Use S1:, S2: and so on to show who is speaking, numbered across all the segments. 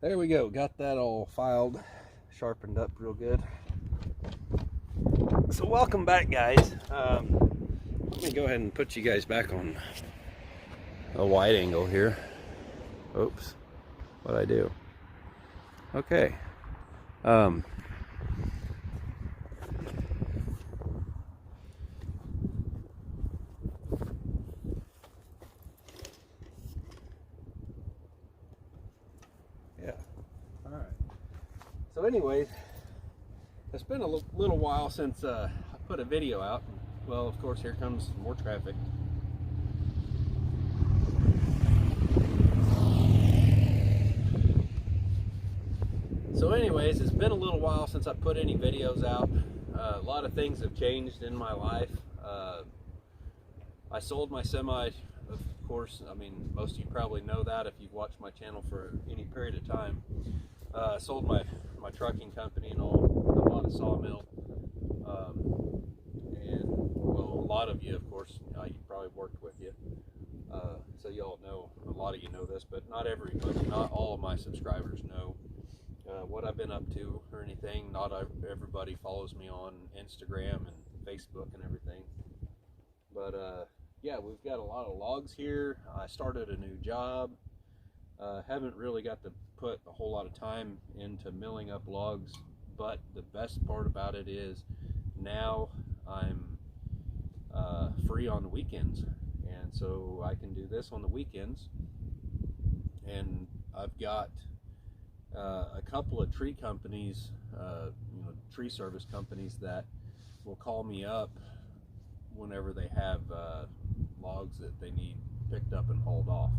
S1: There we go. Got that all filed, sharpened up real good. So welcome back, guys. Let me go ahead and put you guys back on a wide angle here. Oops, what'd I do? Okay. Yeah. All right. So anyways, it's been a little while since I put a video out. Well, of course, here comes more traffic. So anyways, it's been a little while since I put any videos out. A lot of things have changed in my life. I sold my semi, of course. I mean, most of you probably know that if you've watched my channel for any period of time. I sold my trucking company and all. I bought a sawmill. And, well, a lot of you, of course, you probably worked with you. So you all know, a lot of you know this, but not everybody, not all of my subscribers know what I've been up to or anything. Not everybody follows me on Instagram and Facebook and everything. But yeah, we've got a lot of logs here. I started a new job. Haven't really got to put a whole lot of time into milling up logs, but the best part about it is now I'm free on the weekends, and so I can do this on the weekends. And I've got a couple of tree companies, tree service companies that will call me up whenever they have logs that they need picked up and hauled off.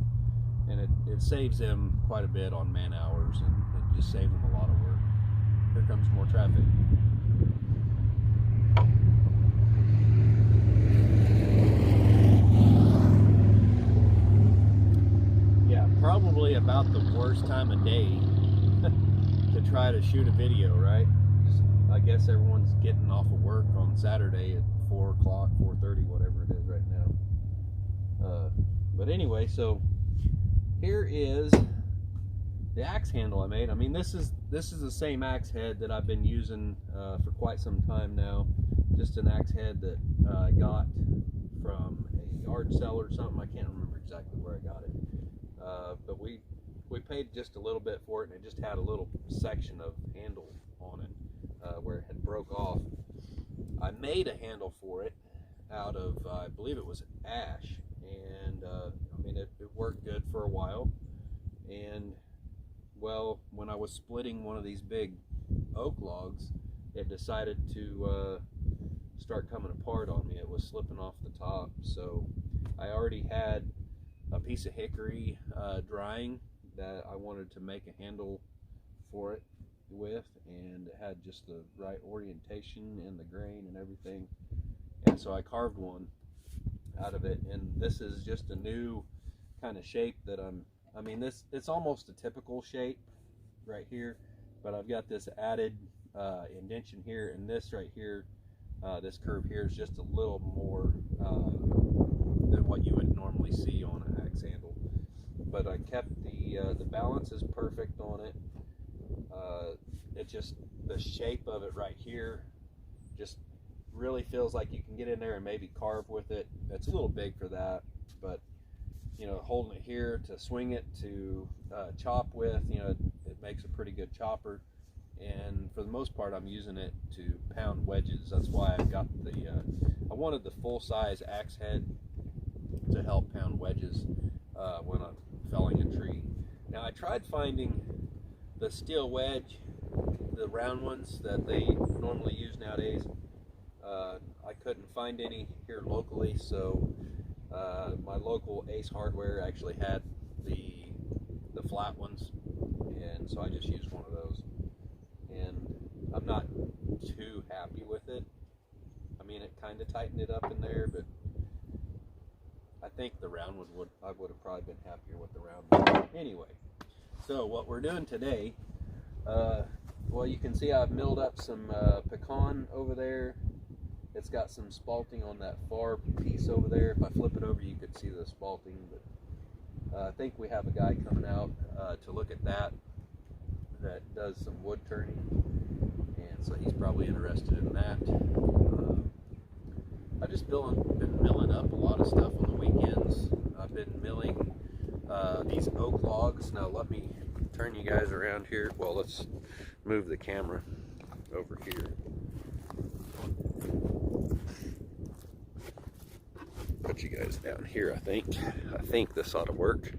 S1: And it saves them quite a bit on man hours, and it just saves them a lot of work. Here comes more traffic. Yeah, probably about the worst time of day to try to shoot a video, right? I guess everyone's getting off of work on Saturday at 4 o'clock, 4:30, whatever it is right now. But anyway, so here is the axe handle I made. I mean, this is the same axe head that I've been using for quite some time now. Just an axe head that I got from a yard seller or something. I can't remember exactly where I got it. But we paid just a little bit for it, and it just had a little section of handle on it where it had broke off. I made a handle for it out of, I believe it was ash, and I mean, it worked good for a while. And well, when I was splitting one of these big oak logs, it decided to start coming apart on me. It was slipping off the top. So I already had a piece of hickory drying that I wanted to make a handle for it with, and it had just the right orientation and the grain and everything. And so I carved one out of it, and this is just a new kind of shape that I mean, it's almost a typical shape right here, but I've got this added indentation here, and this right here, this curve here is just a little more than what you would normally see on an axe handle. But I kept the balance is perfect on it. It just, the shape of it right here just really feels like you can get in there and maybe carve with it. It's a little big for that, but you know, holding it here to swing it, to chop with, you know, it makes a pretty good chopper. And for the most part, I'm using it to pound wedges. That's why I got I wanted the full-size axe head to help pound wedges when I'm felling a tree. Now, I tried finding the steel wedge, the round ones that they normally use nowadays. I couldn't find any here locally, so my local Ace Hardware actually had the flat ones, and so I just used one of those. And I'm not too happy with it. I mean, it kind of tightened it up in there, but I think the round one I would have probably been happier with the round one. Anyway, so what we're doing today, well, you can see I've milled up some pecan over there. It's got some spalting on that far piece over there. If I flip it over, you could see the spalting, but I think we have a guy coming out to look at that. does some wood turning, and so he's probably interested in that. I've just been milling up a lot of stuff on the weekends. I've been milling these oak logs. Now let me turn you guys around here. Well, let's move the camera over here. Put you guys down here. I think this ought to work.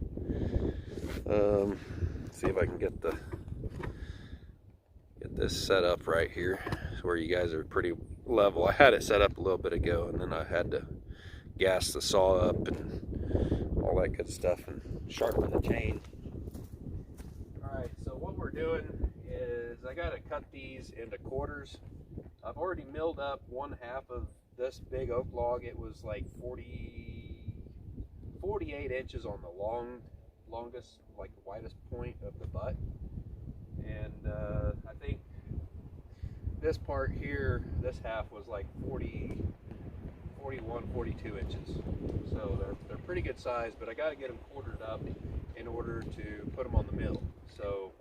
S1: See if I can get this set up right here where you guys are pretty level. I had it set up a little bit ago, and then I had to gas the saw up and all that good stuff and sharpen the chain. Alright, so what we're doing is I gotta cut these into quarters. I've already milled up 1/2 of this big oak log. It was like 48 inches on the longest, like the widest point of the butt. And I think this part here, this half was like 41, 42 inches. So they're pretty good size, but I got to get them quartered up in order to put them on the mill. So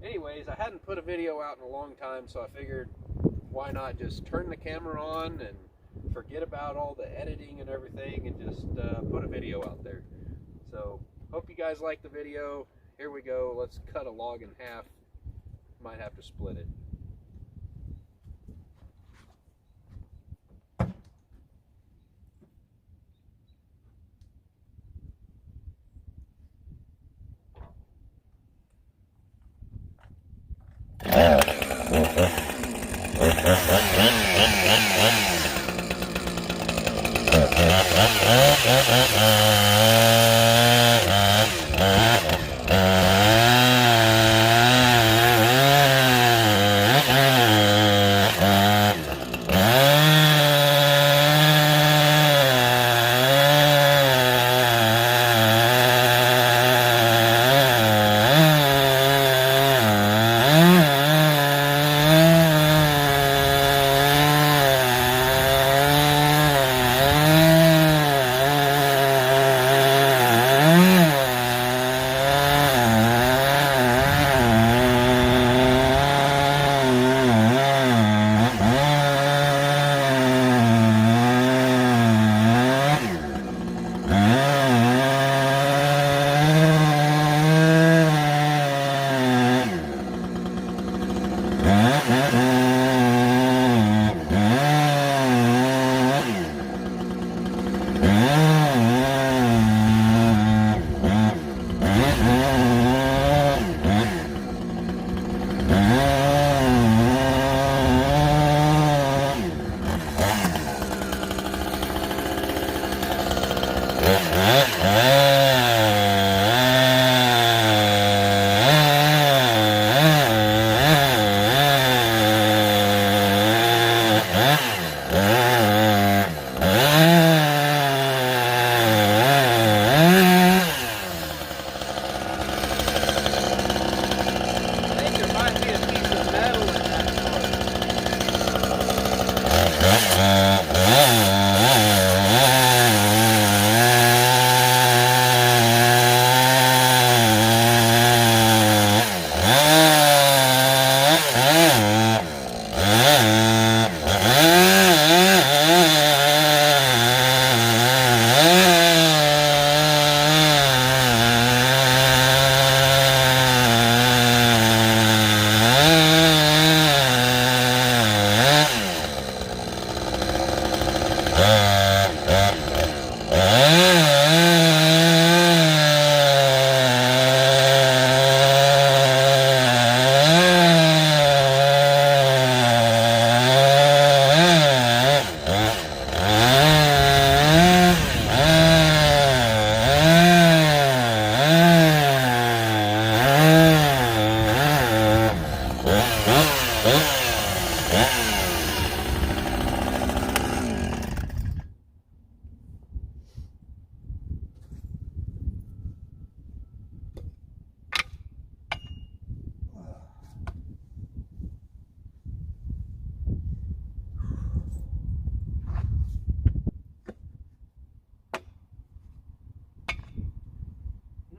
S1: anyways, I hadn't put a video out in a long time, so I figured why not just turn the camera on and forget about all the editing and everything and just put a video out there. So hope you guys like the video. Here we go. Let's cut a log in half. Might have to split it.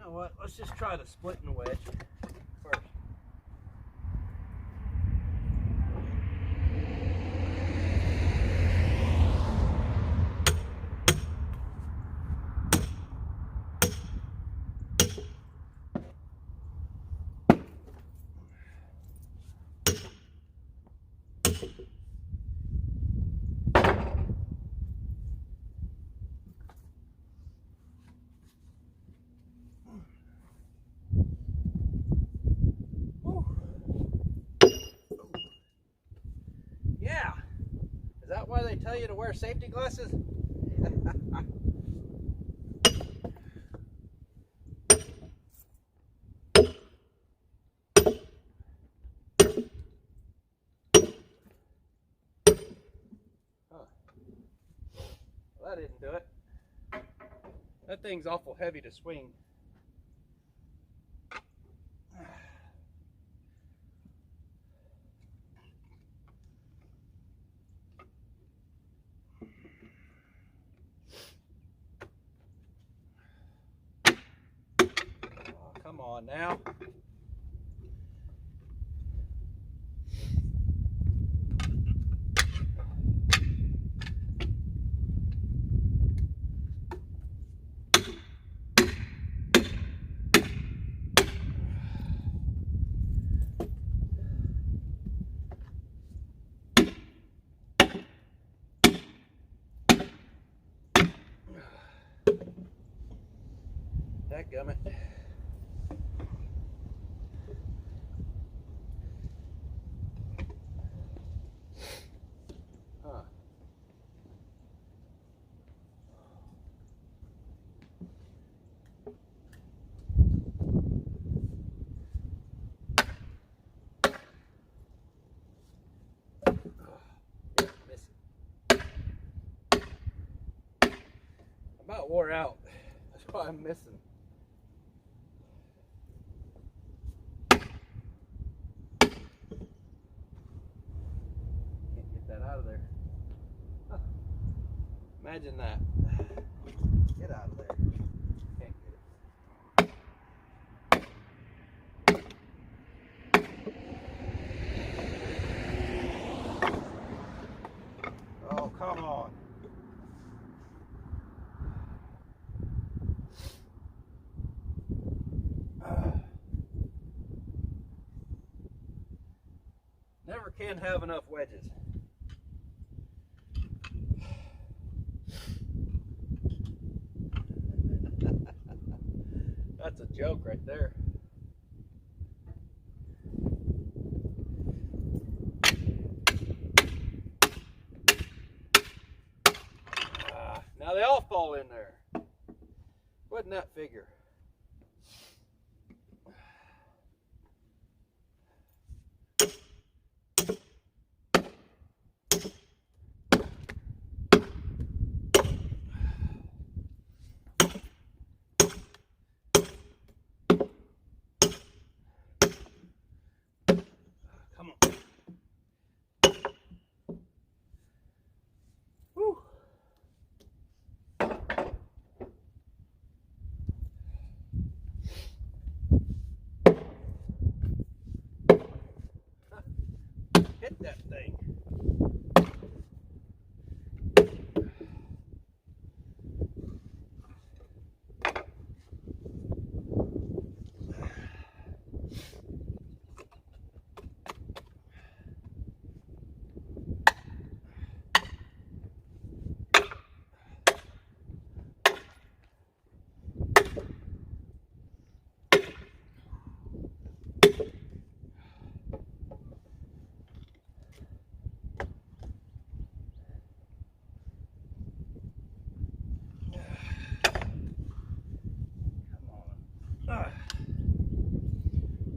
S1: What? Let's just try the splitting wedge first. they tell you to wear safety glasses? Well, that didn't do it. That thing's awful heavy to swing. Oh, come on now. Dadgummit. Huh. About wore out. That's why I'm missing. Can't get that out of there. Huh. Imagine that. Get out of there. Can't get it. Oh, come on. Never can have enough wedges. That's a joke right there. Now they all fall in there. Wouldn't that figure? Come on. Whew. Hit that thing.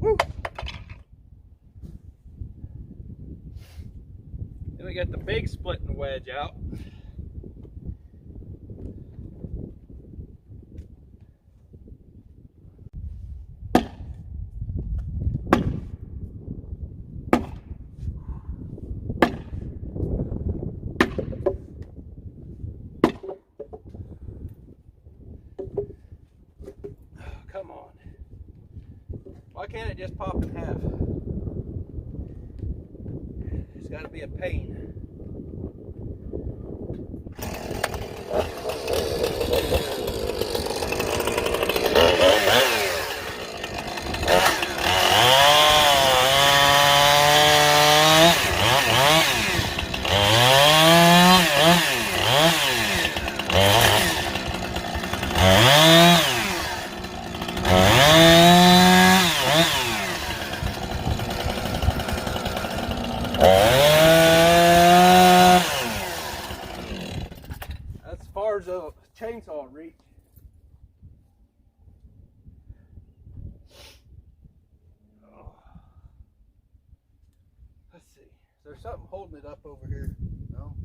S1: Woo. Then we got the big splitting wedge out. Come on. Why can't it just pop in half? It's got to be a pain.
S2: chainsaw reach. Oh. Let's see. Is there something holding it up over here? No?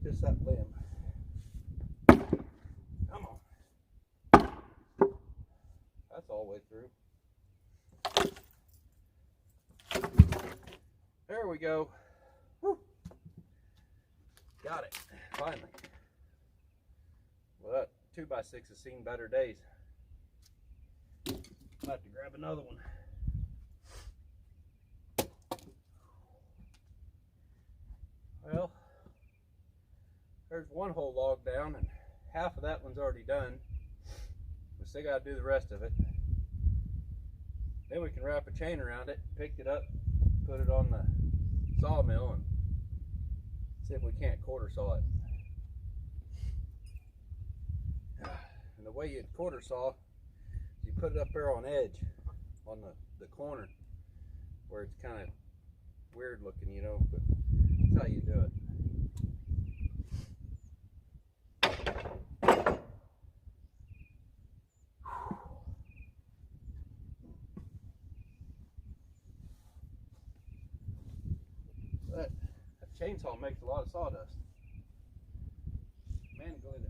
S2: Just that limb. Come on. That's all the way through. There we go. Woo. Got it. Finally. Well, that 2x6 has seen better days. I'll have to grab another one. Well, there's one whole log down, and half of that one's already done. We still got to do the rest of it. Then we can wrap a chain around it, pick it up, put it on the sawmill, and see if we can't quarter saw it. And the way you'd quarter saw, you put it up there on edge, on the corner, where it's kind of weird looking, you know, but that's how you do it. That chainsaw makes a lot of sawdust. Man, go in there.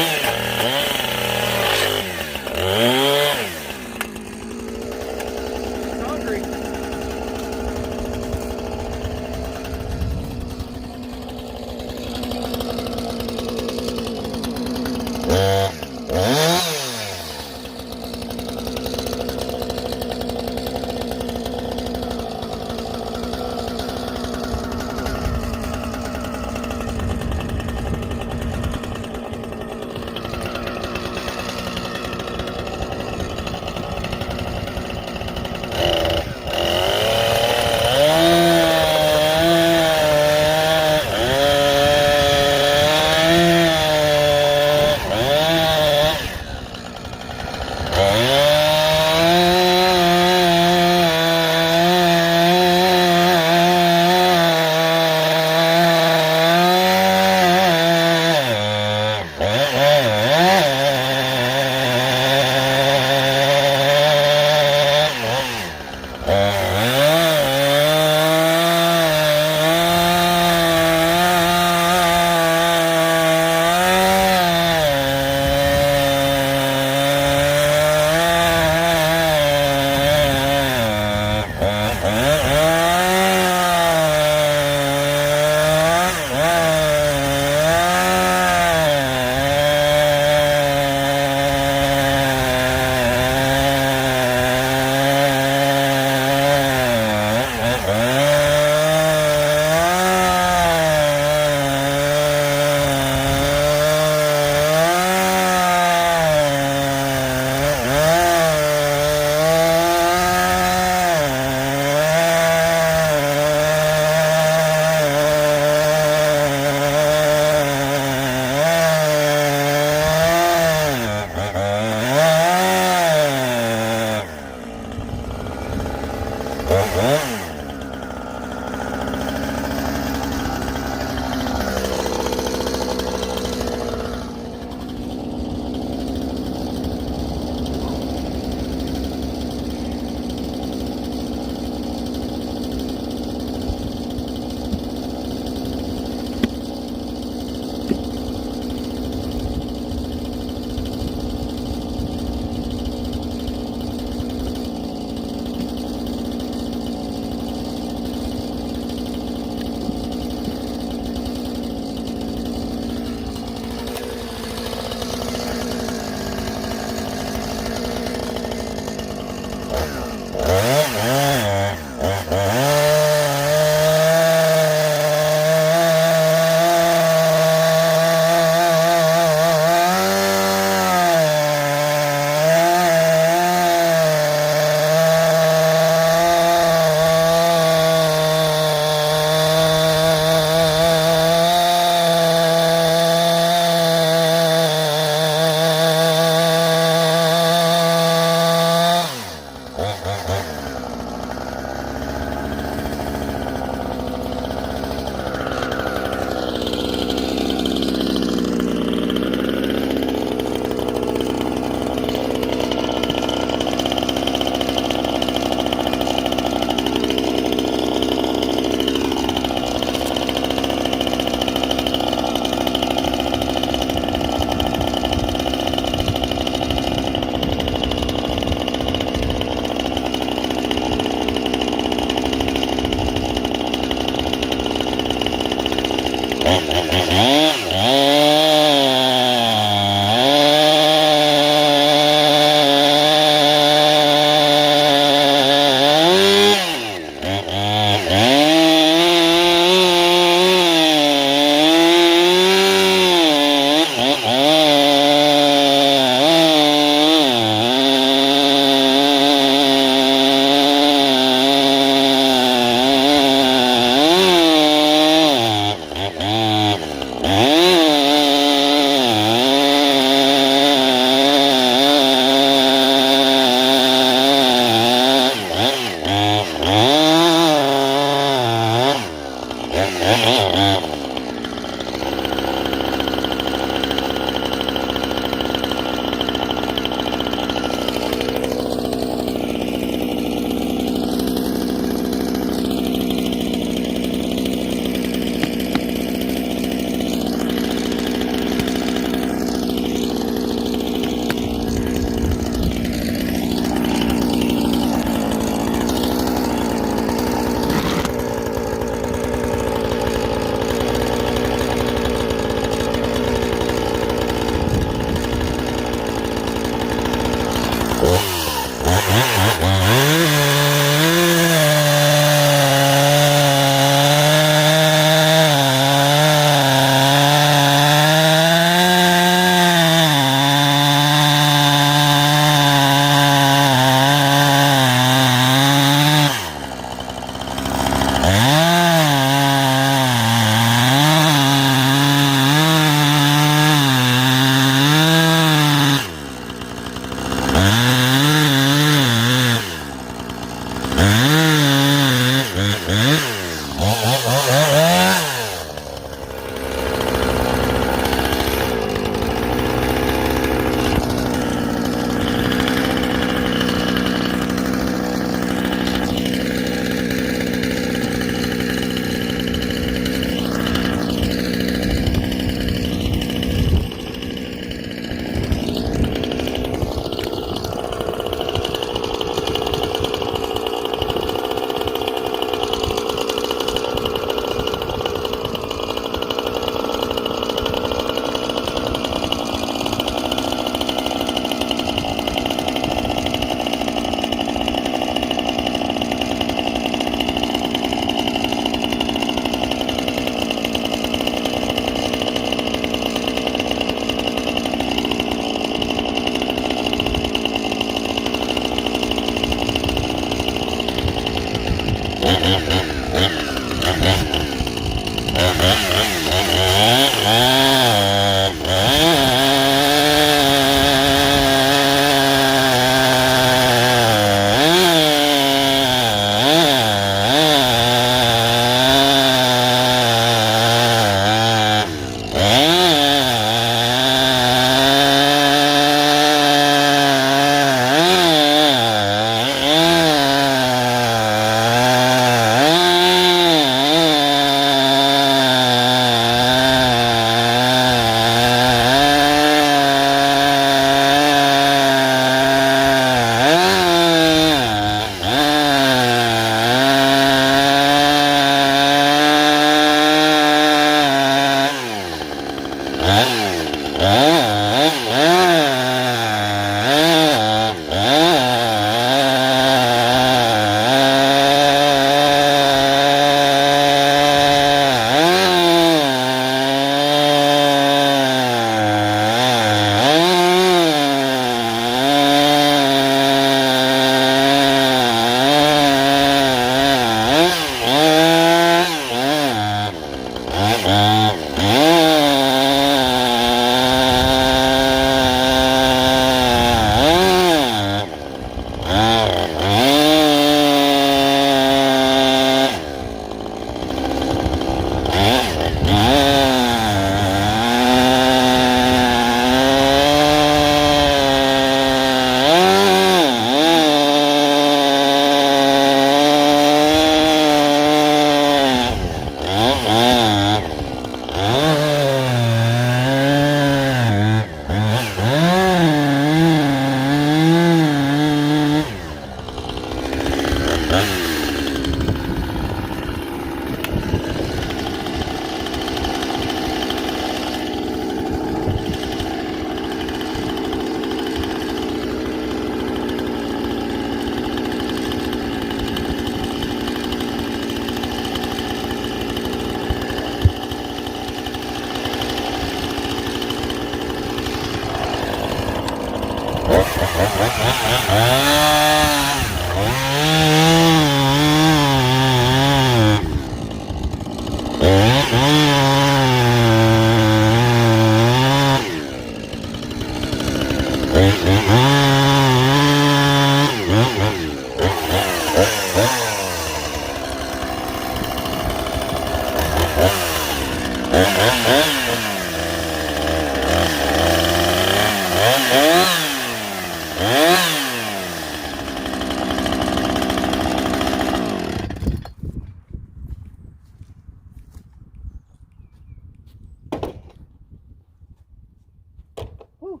S2: Whew,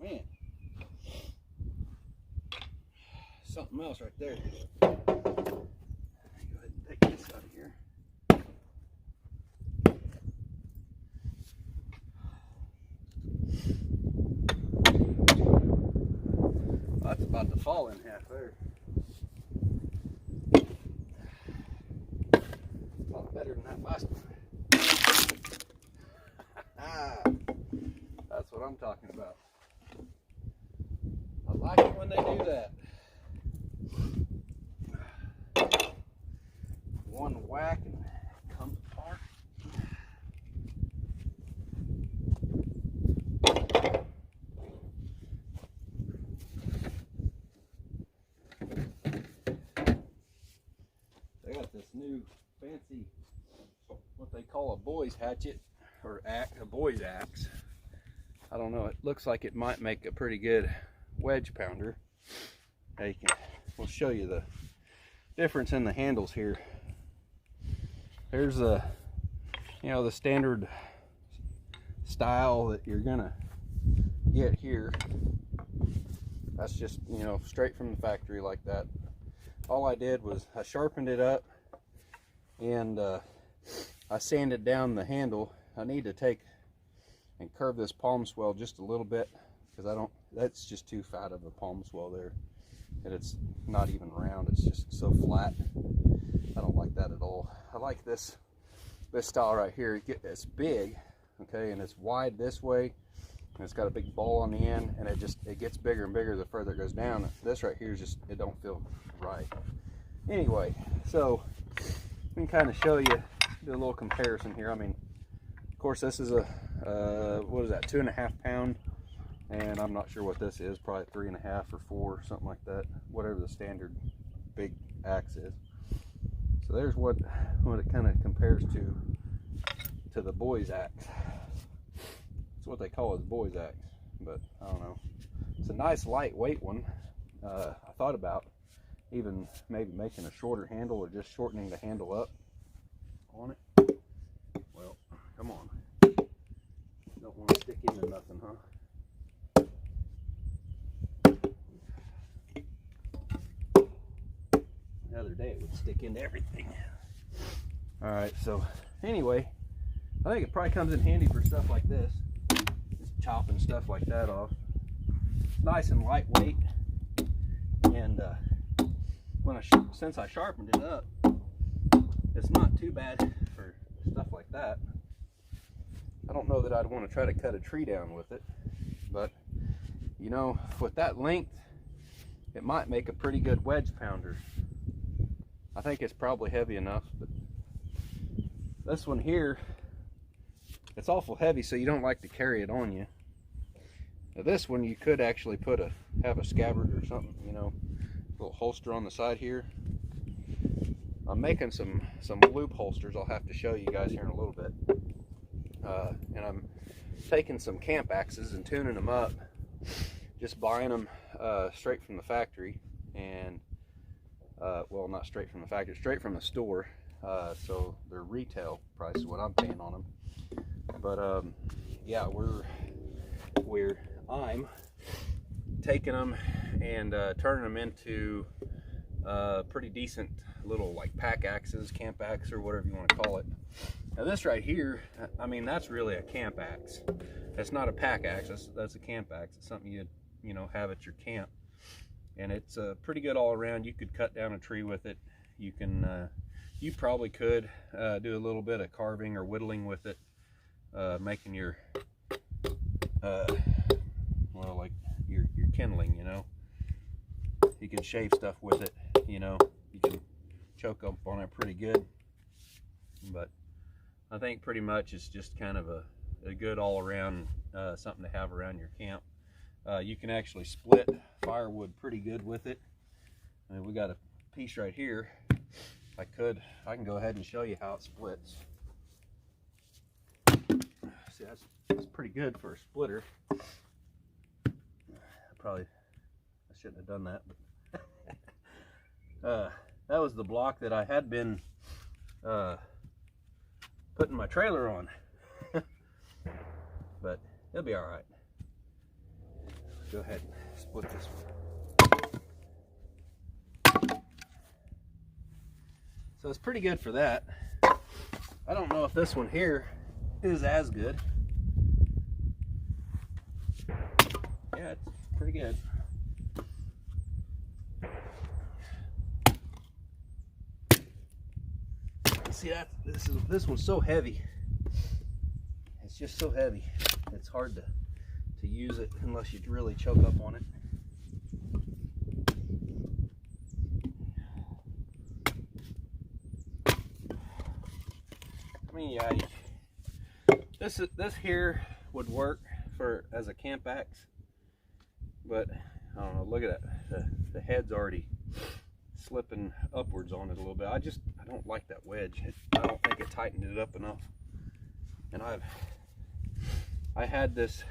S2: man. Something else right there. Go ahead and take this out of here. That's about to fall in half there. A lot better than that last one. That's what I'm talking about. I like it when they do that. One whack and it comes apart. They got this new fancy, what they call a boy's hatchet, or a boy's axe. I don't know, it looks like it might make a pretty good wedge pounder. We'll show you the difference in the handles here. There's the standard style that you're gonna get here. That's just, straight from the factory like that. All I did was I sharpened it up and I sanded down the handle. I need to take and curve this palm swell just a little bit because that's just too fat of a palm swell there. And it's not even round, it's just so flat. I don't like that at all. I like this style right here. It's big, okay, and it's wide this way, and it's got a big ball on the end, and it gets bigger and bigger the further it goes down. This right here is just, it don't feel right. Anyway, so can kind of show you, do a little comparison here. I mean, of course, this is a what is that, 2.5 pound, and I'm not sure what this is, probably 3.5 or 4, something like that, whatever the standard big axe is. So there's what it kind of compares to the boys axe. It's what they call it, boys axe, but I don't know. It's a nice lightweight one. I thought about even maybe making a shorter handle or just shortening the handle up on it. Well, come on. Don't want to stick into nothing, huh? The other day it would stick into everything. All right, so anyway, I think it probably comes in handy for stuff like this, just chopping stuff like that off. It's nice and lightweight, and since I sharpened it up, it's not too bad for stuff like that. I don't know that I'd want to try to cut a tree down with it, but you know, with that length, it might make a pretty good wedge pounder. I think it's probably heavy enough, but this one here, it's awful heavy, so you don't like to carry it on you. Now this one, you could actually have a scabbard or something, you know, a little holster on the side here. I'm making some loop holsters I'll have to show you guys here in a little bit. And I'm taking some camp axes and tuning them up, just buying them straight from the factory, and well, not straight from the factory, straight from the store. So their retail price is what I'm paying on them. But yeah, I'm taking them and turning them into pretty decent little like pack axes, camp axe, or whatever you want to call it. Now this right here, I mean, that's really a camp axe. That's not a pack axe. That's a camp axe. It's something you know have at your camp, and it's pretty good all around. You could cut down a tree with it. You can you probably could do a little bit of carving or whittling with it, making your well, like your kindling, you know. You can shave stuff with it, you know. You can choke up on it pretty good. But I think pretty much it's just kind of a good all-around something to have around your camp. You can actually split firewood pretty good with it. I mean, we got a piece right here. I can go ahead and show you how it splits. See, that's pretty good for a splitter. I shouldn't have done that, but that was the block that I had been putting my trailer on. But it'll be all right. Go ahead and split this one. So it's pretty good for that. I don't know if this one here is as good. Yeah, it's pretty good. See that this one's so heavy. It's just so heavy. It's hard to use it unless you really choke up on it. I mean, yeah, this here would work as a camp axe, but I don't know. Look at that. The head's already slipping upwards on it a little bit. I don't like that wedge. I don't think it tightened it up enough. And I had this,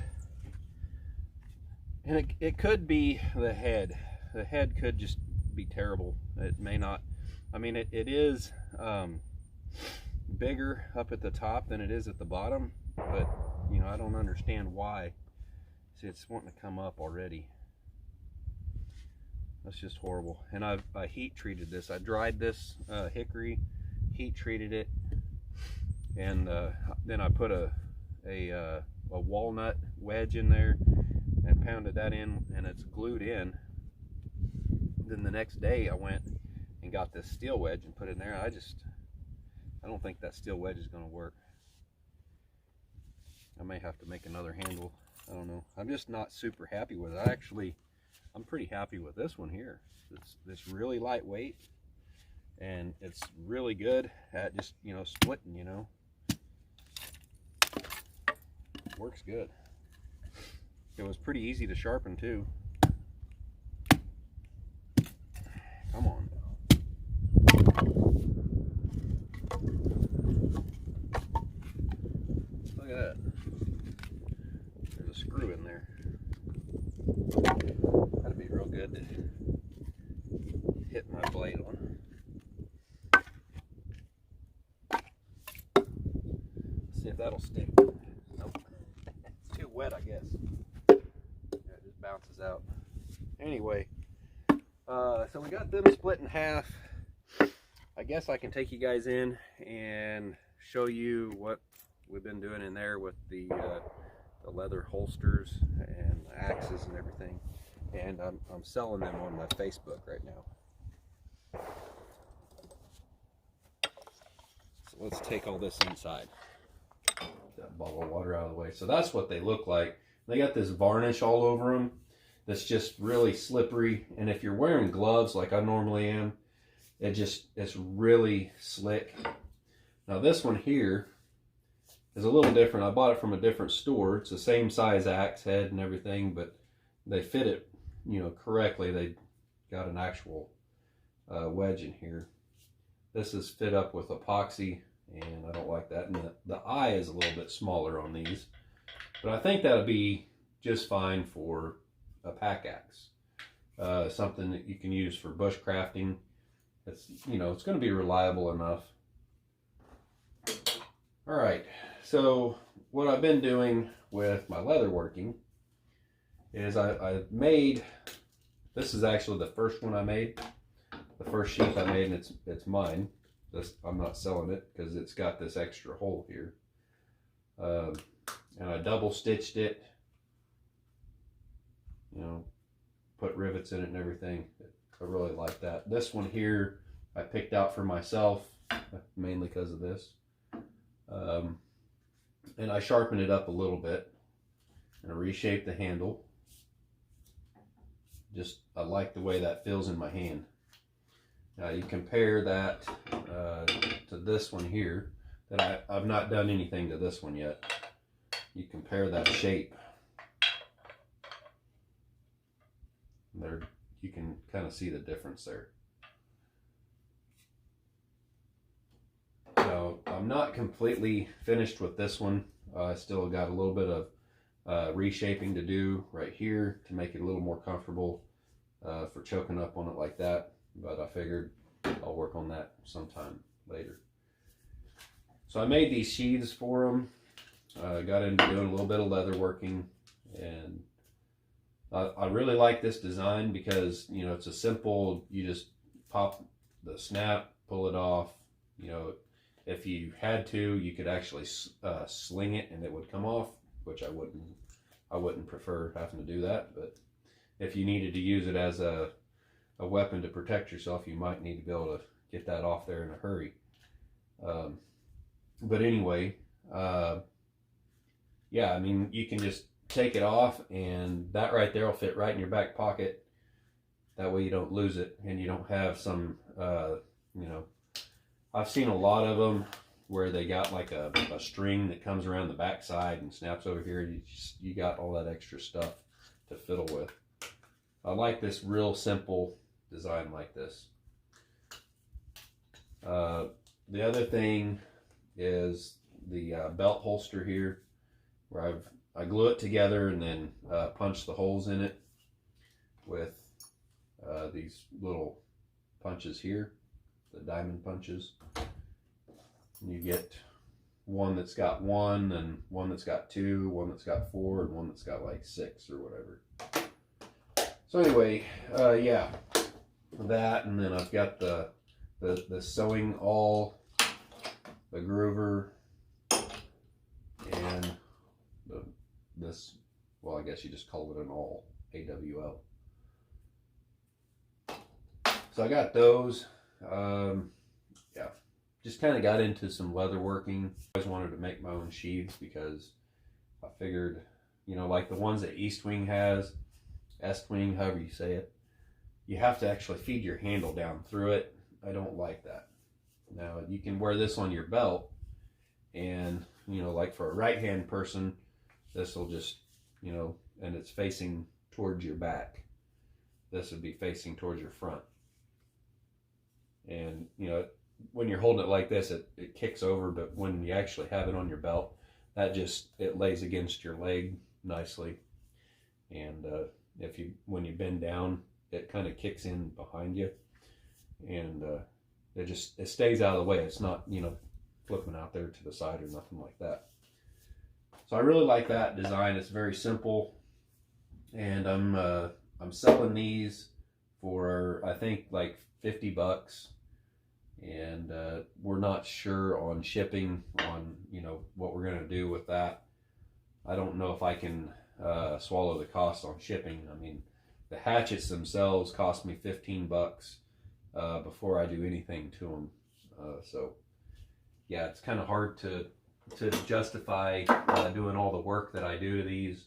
S2: and it could be the head. The head could just be terrible. It may not. I mean, it is bigger up at the top than it is at the bottom, but you know, I don't understand why. See, it's wanting to come up already. That's just horrible. And I heat treated this. I dried this hickory, heat treated it, and then I put a walnut wedge in there and pounded that in, and it's glued in. Then the next day I went and got this steel wedge and put it in there. I don't think that steel wedge is going to work. I may have to make another handle. I don't know. I'm just not super happy with it. I'm pretty happy with this one here. It's really lightweight,
S1: and it's really good at just, you know, splitting, you know. Works good. It was pretty easy to sharpen too. Come on. Look at that. There's a screw in there. That'd be real good to hit my blade on. See if that'll stick. Nope. It's too wet, I guess. Yeah, it just bounces out. Anyway, so we got them split in half. I guess I can take you guys in and show you what we've been doing in there with the leather holsters and axes and everything. And I'm selling them on my Facebook right now. So let's take all this inside. That bottle of water out of the way. So that's what they look like. They got this varnish all over them that's just really slippery, and if you're wearing gloves like I normally am, it's really slick. Now this one here is a little different. I bought it from a different store. It's the same size axe head and everything, but they fit it, you know, correctly. They got an actual wedge in here. This is fit up with epoxy, and I don't like that. And the eye is a little bit smaller on these, but I think that'll be just fine for a pack axe. Something that you can use for bushcrafting. It's, you know, it's going to be reliable enough. All right, so what I've been doing with my leather working is I made, this is actually the first one I made, the first sheath I made, and it's mine. I'm not selling it because it's got this extra hole here. And I double stitched it, you know, put rivets in it and everything. I really like that. This one here I picked out for myself, mainly because of this. And I sharpened it up a little bit and I reshaped the handle. Just, I like the way that feels in my hand. Now you compare that to this one here, that I've not done anything to this one yet. You compare that shape. There, you can kind of see the difference there. So I'm not completely finished with this one. I still got a little bit of reshaping to do right here to make it a little more comfortable for choking up on it like that. But I figured I'll work on that sometime later. So I made these sheaths for them. Got into doing a little bit of leather working, and I really like this design because, you know, it's a simple, you just pop the snap, pull it off. You know, if you had to, you could actually sling it and it would come off, which I wouldn't prefer having to do that. But if you needed to use it as a weapon to protect yourself, you might need to be able to get that off there in a hurry. But anyway, yeah, I mean, you can just take it off, and that right there will fit right in your back pocket. That way you don't lose it, and you don't have some, you know, I've seen a lot of them where they got like a string that comes around the back side and snaps over here. You got all that extra stuff to fiddle with. I like this real simple design like this. The other thing is the belt holster here, where I glue it together and then punch the holes in it with these little punches here, the diamond punches. And you get one that's got 1, and one that's got 2, one that's got 4, and one that's got like 6 or whatever. So anyway, yeah, that, and then I've got the sewing awl, the groover, and this, well, I guess you just call it an awl, AWL. So I got those. Yeah, just kind of got into some leather working. I always wanted to make my own sheaths because I figured, you know, like the ones that Eastwing has, Estwing, however you say it, you have to actually feed your handle down through it, I don't like that. Now you can wear this on your belt, and you know, like for a right hand person, this will just, you know, and it's facing towards your back. This would be facing towards your front. And you know, when you're holding it like this, it kicks over, but when you actually have it on your belt, that just, it lays against your leg nicely. And when you bend down, it kind of kicks in behind you, and it stays out of the way. It's not, you know, flipping out there to the side or nothing like that. So I really like that design. It's very simple, and I'm selling these for, I think, like $50, and we're not sure on shipping, on, you know, what we're gonna do with that. I don't know if I can swallow the cost on shipping. I mean, the hatchets themselves cost me $15 before I do anything to them. So yeah, it's kind of hard to justify doing all the work that I do to these,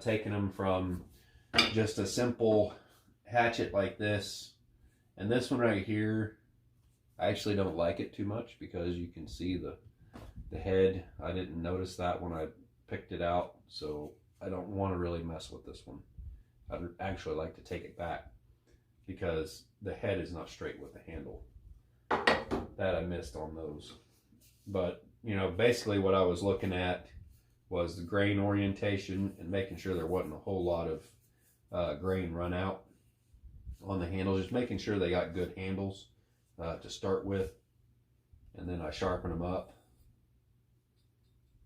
S1: taking them from just a simple hatchet like this. And this one right here, I actually don't like it too much because you can see the head. I didn't notice that when I picked it out, so I don't want to really mess with this one. I'd actually like to take it back because the head is not straight with the handle. That I missed on those. But, you know, basically what I was looking at was the grain orientation and making sure there wasn't a whole lot of grain run out on the handles. Just making sure they got good handles to start with. And then I sharpen them up.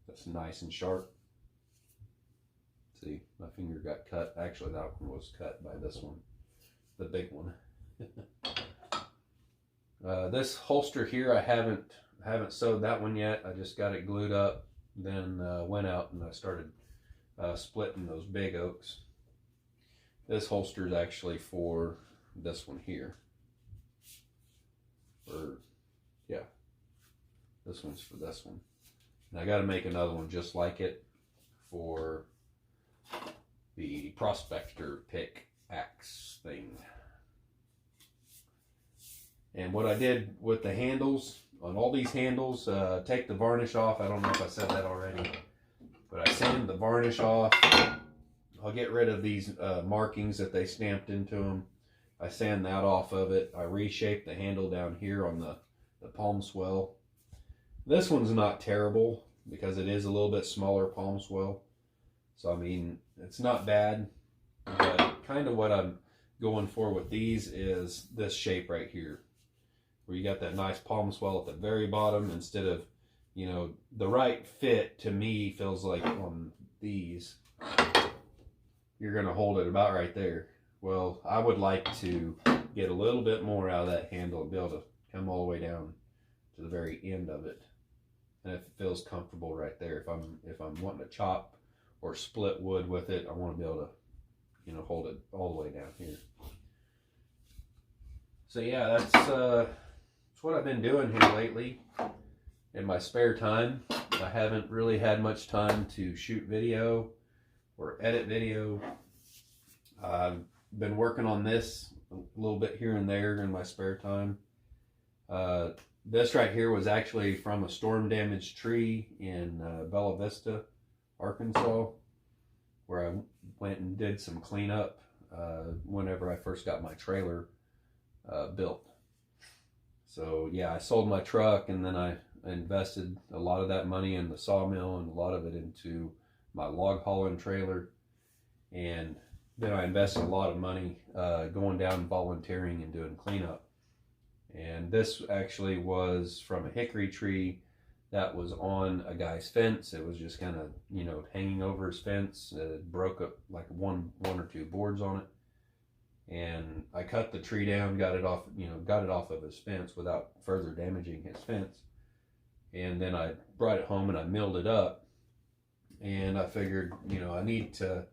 S1: That's nice and sharp. See, my finger got cut. Actually, that one was cut by this one, the big one. This holster here, I haven't sewed that one yet. I just got it glued up, then went out and I started splitting those big oaks. This holster is actually for this one here. Yeah, this one's for this one. And I got to make another one just like it for the prospector pick axe thing. And what I did with the handles, on all these handles, take the varnish off. I don't know if I said that already, but I sand the varnish off. I'll get rid of these markings that they stamped into them. I sand that off of it. I reshape the handle down here on the palm swell. This one's not terrible because it is a little bit smaller palm swell. So I mean, it's not bad, but kind of what I'm going for with these is this shape right here, where you got that nice palm swell at the very bottom instead of, you know, the right fit to me feels like on these, you're going to hold it about right there. Well, I would like to get a little bit more out of that handle and be able to come all the way down to the very end of it. And if it feels comfortable right there, if I'm wanting to chop or split wood with it, I want to be able to, you know, hold it all the way down here. So yeah, that's what I've been doing here lately in my spare time. I haven't really had much time to shoot video or edit video. I've been working on this a little bit here and there in my spare time. This right here was actually from a storm damaged tree in Bella Vista, Arkansas, where I went and did some cleanup whenever I first got my trailer built. So yeah, I sold my truck and then I invested a lot of that money in the sawmill and a lot of it into my log hauling trailer. And then I invested a lot of money going down and volunteering and doing cleanup. And this actually was from a hickory tree that was on a guy's fence. It was just kind of, you know, hanging over his fence. It broke up like one or two boards on it. And I cut the tree down, got it off of his fence without further damaging his fence. And then I brought it home and I milled it up. And I figured, you know, I need to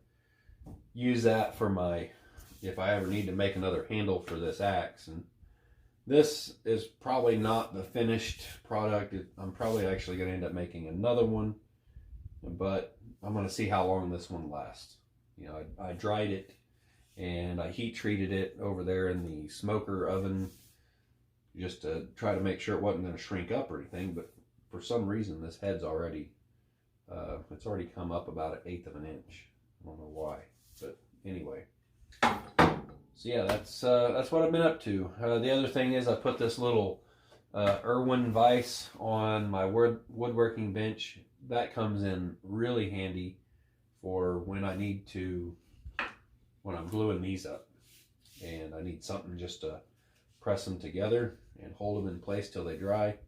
S1: use that for my, if I ever need to make another handle for this axe. And this is probably not the finished product. I'm probably actually going to end up making another one, but I'm going to see how long this one lasts. You know, I dried it and I heat treated it over there in the smoker oven just to try to make sure it wasn't going to shrink up or anything. But for some reason, this head's already, it's already come up about 1/8 of an inch. I don't know why, but anyway. So yeah, that's what I've been up to. The other thing is I put this little Irwin vise on my woodworking bench. That comes in really handy for when I need to, when I'm gluing these up and I need something just to press them together and hold them in place till they dry.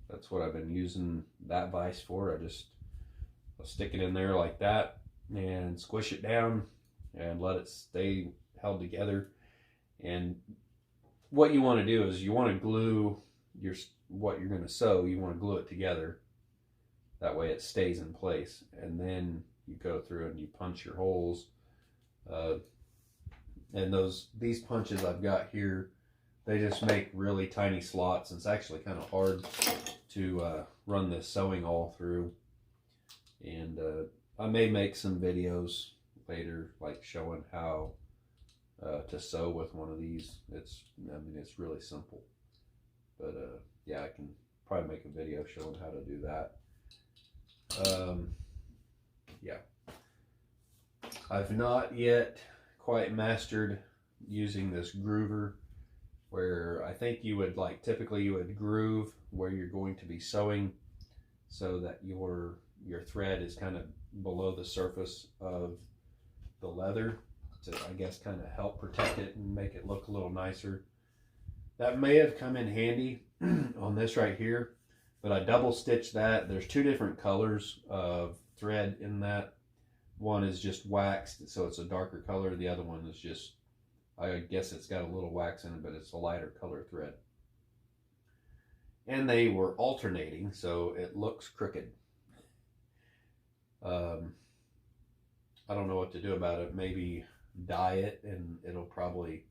S1: That's what I've been using that vise for. I'll stick it in there like that and squish it down and let it stay held together. And what you want to do is you want to glue what you're going to sew, you want to glue it together. That way it stays in place. And then you go through and you punch your holes. And these punches I've got here, they just make really tiny slots. And it's actually kind of hard to run this sewing all through. And I may make some videos later, like showing how to sew with one of these. It's really simple. But yeah, I can probably make a video showing how to do that. Yeah. I've not yet quite mastered using this groover, where I think you would typically you would groove where you're going to be sewing so that your thread is kind of below the surface of the leather to, I guess, kind of help protect it and make it look a little nicer. That may have come in handy on this right here, but I double stitched that. There's two different colors of thread in that. One is just waxed, so it's a darker color. The other one is just, I guess it's got a little wax in it, but it's a lighter color thread. And they were alternating, so it looks crooked. I don't know what to do about it. Maybe dye it and it'll probably,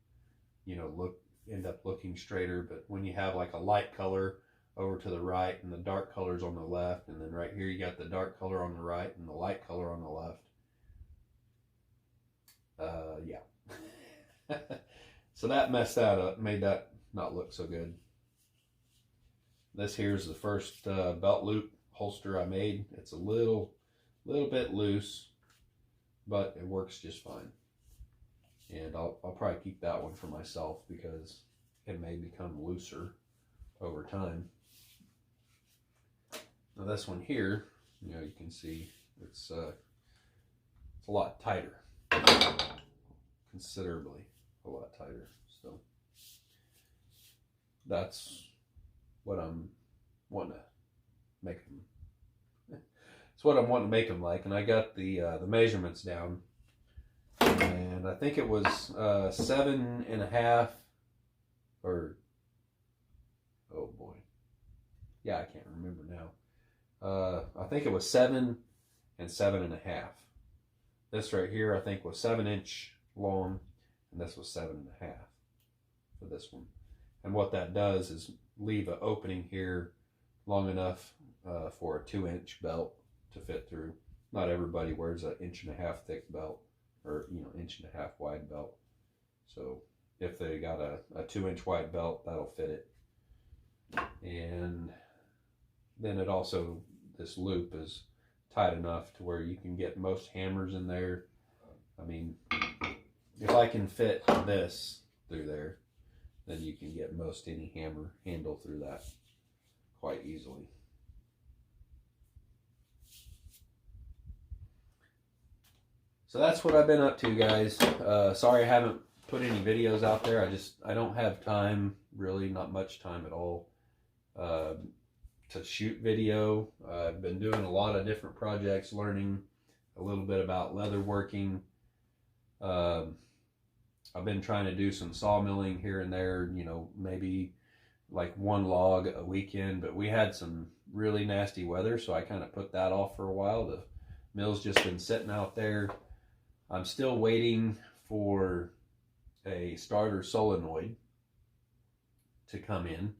S1: end up looking straighter. But when you have like a light color over to the right and the dark colors on the left, and then right here you got the dark color on the right and the light color on the left. Yeah. So that messed that up, made that not look so good. This here's the first belt loop holster I made. It's a little bit loose, but it works just fine. And I'll probably keep that one for myself because it may become looser over time. Now this one here, you can see it's a lot tighter, considerably a lot tighter. So that's what I'm wanting to make them. It's what I'm wanting to make them like, and I got the measurements down, and I think it was 7.5, or oh boy, yeah, I can't remember now. I think it was 7 and 7.5. This right here I think was 7-inch long, and this was 7.5 for this one. And what that does is leave an opening here long enough for a 2-inch belt to fit through. Not everybody wears an 1.5-inch thick belt, or 1.5-inch wide belt. So if they got a 2-inch wide belt, that'll fit it. And then it also, this loop is tight enough to where you can get most hammers in there. I mean, if I can fit this through there, then you can get most any hammer handle through that quite easily. So that's what I've been up to, guys. Sorry I haven't put any videos out there. I don't have time, really, not much time at all, to shoot video. I've been doing a lot of different projects, learning a little bit about leather working. I've been trying to do some sawmilling here and there, maybe like one log a weekend, but we had some really nasty weather, so I kind of put that off for a while. The mill's just been sitting out there. I'm still waiting for a starter solenoid to come in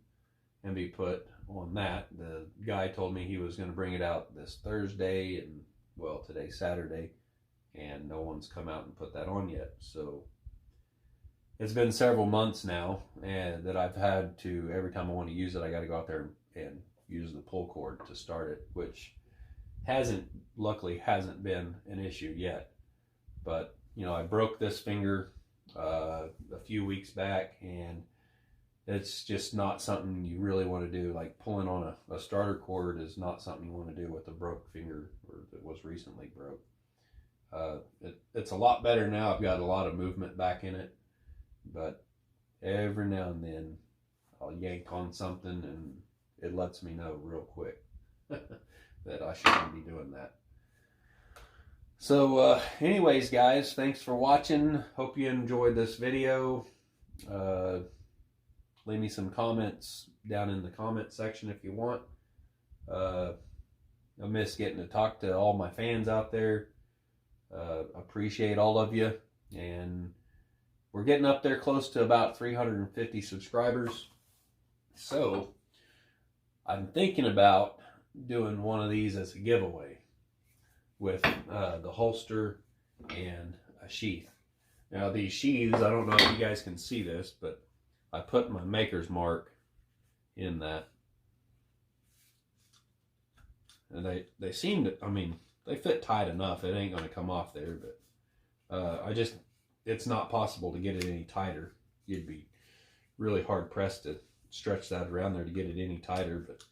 S1: and be put on that. The guy told me he was going to bring it out this Thursday, and well, today's Saturday, and no one's come out and put that on yet. So it's been several months now, and that I've had to, every time I want to use it, I got to go out there and use the pull cord to start it, which luckily hasn't been an issue yet. But I broke this finger a few weeks back, and it's just not something you really want to do. Like pulling on a starter cord is not something you want to do with a broke finger, or that was recently broke. It's a lot better now. I've got a lot of movement back in it, but every now and then I'll yank on something and it lets me know real quick that I shouldn't be doing that. So anyways, guys, thanks for watching. Hope you enjoyed this video. Leave me some comments down in the comment section if you want. I miss getting to talk to all my fans out there. Appreciate all of you, and we're getting up there close to about 350 subscribers. So I'm thinking about doing one of these as a giveaway with the holster and a sheath. Now these sheaths, I don't know if you guys can see this, but I put my maker's mark in that, and they seem to, I mean, they fit tight enough. It ain't going to come off there, but it's not possible to get it any tighter. You'd be really hard pressed to stretch that around there to get it any tighter. But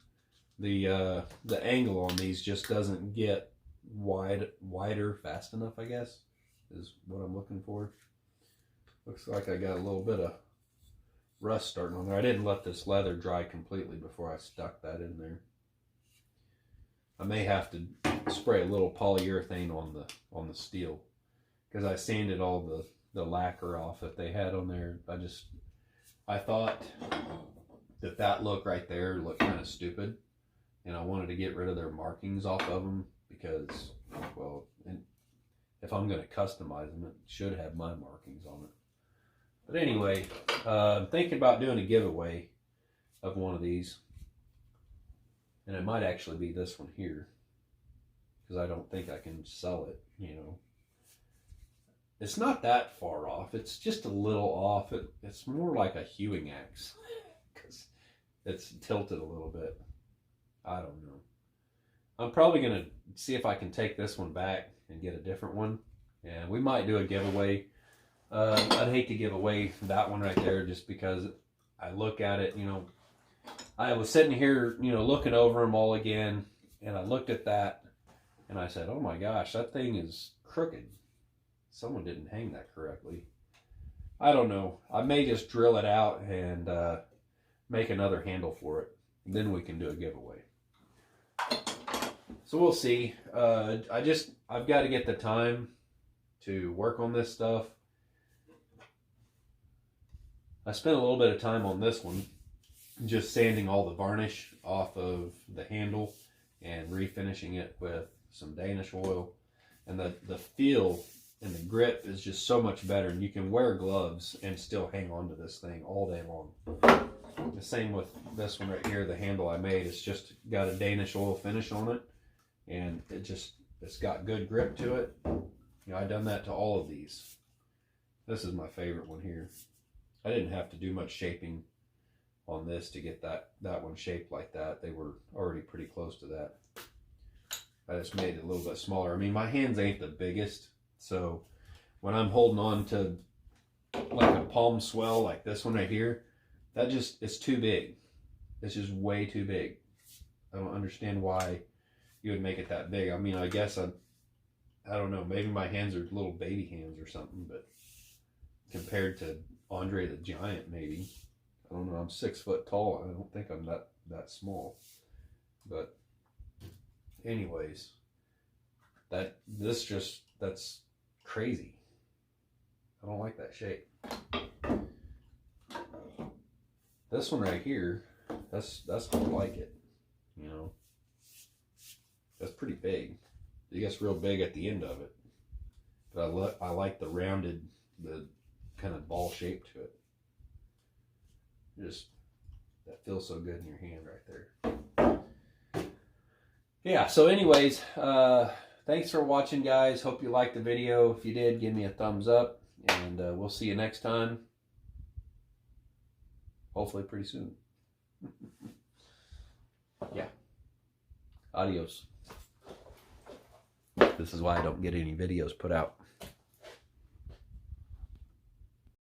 S1: the angle on these just doesn't get wider fast enough, I guess, is what I'm looking for. Looks like I got a little bit of rust starting on there. I didn't let this leather dry completely before I stuck that in there. I may have to spray a little polyurethane on the steel, because I sanded all the lacquer off that they had on there. I thought that look right there looked kind of stupid, and I wanted to get rid of their markings off of them, because, well, if I'm going to customize them, it should have my markings on it. But anyway, I'm thinking about doing a giveaway of one of these. And it might actually be this one here, because I don't think I can sell it, It's not that far off. It's just a little off. It's more like a hewing axe, because it's tilted a little bit. I don't know. I'm probably going to see if I can take this one back and get a different one. And we might do a giveaway. I'd hate to give away that one right there, just because I look at it, I was sitting here, looking over them all again, and I looked at that, and I said, oh my gosh, that thing is crooked. Someone didn't hang that correctly. I don't know. I may just drill it out and make another handle for it. Then we can do a giveaway. So we'll see. I've got to get the time to work on this stuff. I spent a little bit of time on this one, just sanding all the varnish off of the handle and refinishing it with some Danish oil. And the feel and the grip is just so much better, and you can wear gloves and still hang on to this thing all day long. The same with this one right here, the handle I made. It's just got a Danish oil finish on it, and it's got good grip to it. I've done that to all of these. This is my favorite one here. I didn't have to do much shaping on this to get that one shaped like that. They were already pretty close to that. I just made it a little bit smaller. I mean, my hands ain't the biggest, so when I'm holding on to like a palm swell like this one right here, it's too big. It's just way too big. I don't understand why you would make it that big. I mean, I guess I don't know, maybe my hands are little baby hands or something, but compared to Andre the Giant, maybe. I don't know, I'm 6 foot tall. I don't think I'm that small. But anyways, that's crazy. I don't like that shape. This one right here, that's how I like it. That's pretty big. It gets real big at the end of it. But I like the rounded, the kind of ball shape to it. That feels so good in your hand right there. Yeah, so anyways, thanks for watching, guys. Hope you liked the video. If you did, give me a thumbs up, and we'll see you next time.
S3: hopefully pretty soon. Yeah. Adios. This is why I don't get any videos put out.